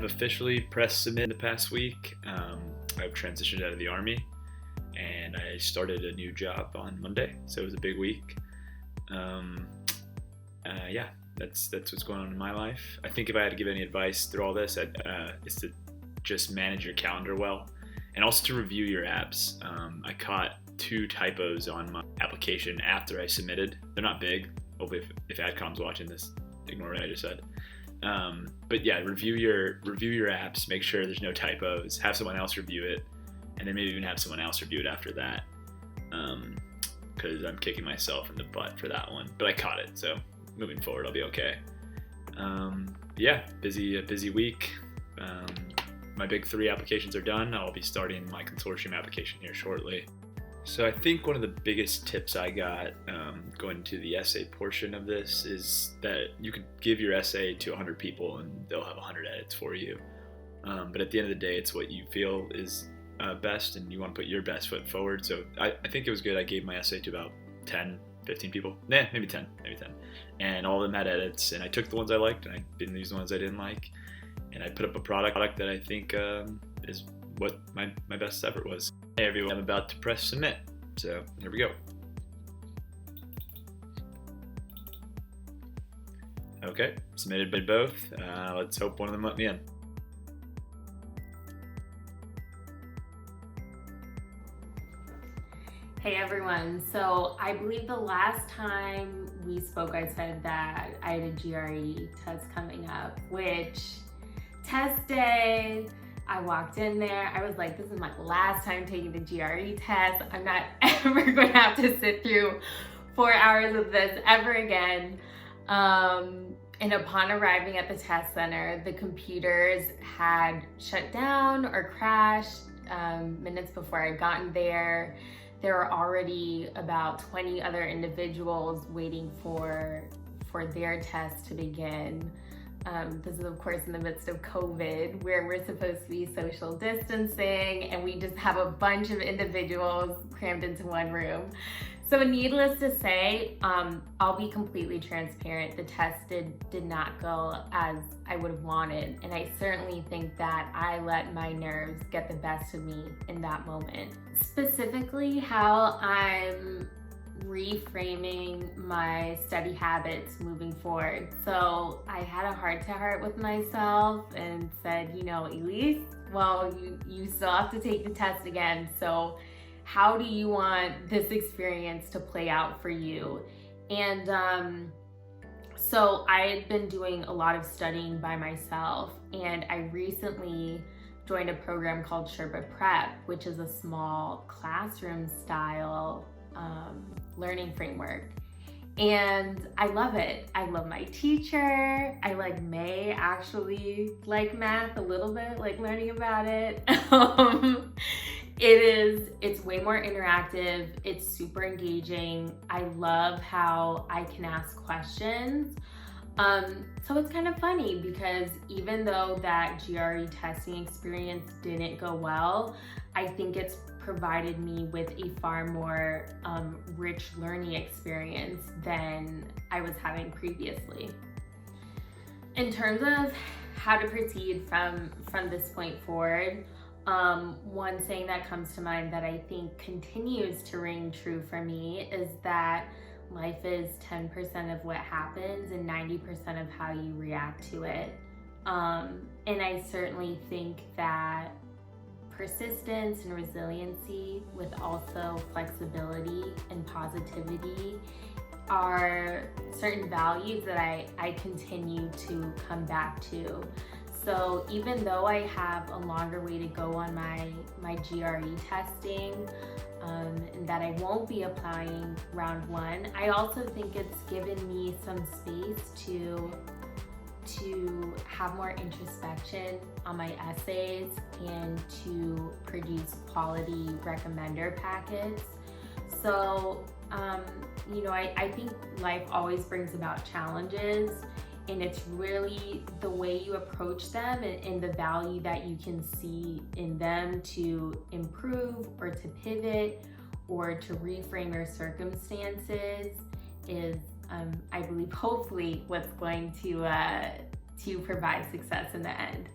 have officially pressed submit in the past week. I've transitioned out of the Army and I started a new job on Monday, so it was a big week. Yeah, that's what's going on in my life. I think if I had to give any advice through all this, is to just manage your calendar well, and also to review your apps. I caught 2 typos on my application after I submitted. They're not big. Hopefully, if AdCom's watching this, ignore what I just said. But yeah, review your apps. Make sure there's no typos. Have someone else review it, and then maybe even have someone else review it after that. Because I'm kicking myself in the butt for that one, but I caught it, so moving forward I'll be okay. Yeah, a busy week. My big 3 applications are done. I'll be starting my consortium application here shortly. So I think one of the biggest tips I got going to the essay portion of this is that you could give your essay to 100 people and they'll have 100 edits for you. But at the end of the day, it's what you feel is best, and you want to put your best foot forward. So I think it was good. I gave my essay to about 10, 15 people. Maybe 10. And all of them had edits, and I took the ones I liked and I didn't use the ones I didn't like. And I put up a product that I think is what my best effort was. Hey everyone, I'm about to press submit. So here we go. Okay, submitted by both. Let's hope one of them let me in. Hey everyone, so I believe the last time we spoke I said that I had a GRE test coming up, which test day, I walked in there, I was like, this is my last time taking the GRE test. I'm not ever going to have to sit through 4 hours of this ever again. And upon arriving at the test center, the computers had shut down or crashed minutes before I'd gotten there. There were already about 20 other individuals waiting for their test to begin. This is of course in the midst of COVID, where we're supposed to be social distancing, and we just have a bunch of individuals crammed into one room. So needless to say, I'll be completely transparent. The test did not go as I would have wanted, and I certainly think that I let my nerves get the best of me in that moment. Specifically, how I'm reframing my study habits moving forward. So I had a heart-to-heart with myself and said, Elise, well, you still have to take the test again. So how do you want this experience to play out for you? And so I had been doing a lot of studying by myself, and I recently joined a program called Sherpa Prep, which is a small classroom style learning framework. And I love it. I love my teacher. I may actually like math a little bit, like learning about it. It's way more interactive. It's super engaging. I love how I can ask questions. So it's kind of funny because even though that GRE testing experience didn't go well, I think it's provided me with a far more rich learning experience than I was having previously. In terms of how to proceed from this point forward, one saying that comes to mind that I think continues to ring true for me is that life is 10% of what happens and 90% of how you react to it. And I certainly think that persistence and resiliency, with also flexibility and positivity, are certain values that I continue to come back to. So even though I have a longer way to go on my GRE testing, and that I won't be applying round 1, I also think it's given me some space to have more introspection on my essays and to produce quality recommender packets. So, I think life always brings about challenges, and it's really the way you approach them and the value that you can see in them to improve or to pivot or to reframe your circumstances is, I believe, hopefully what's going to provide success in the end.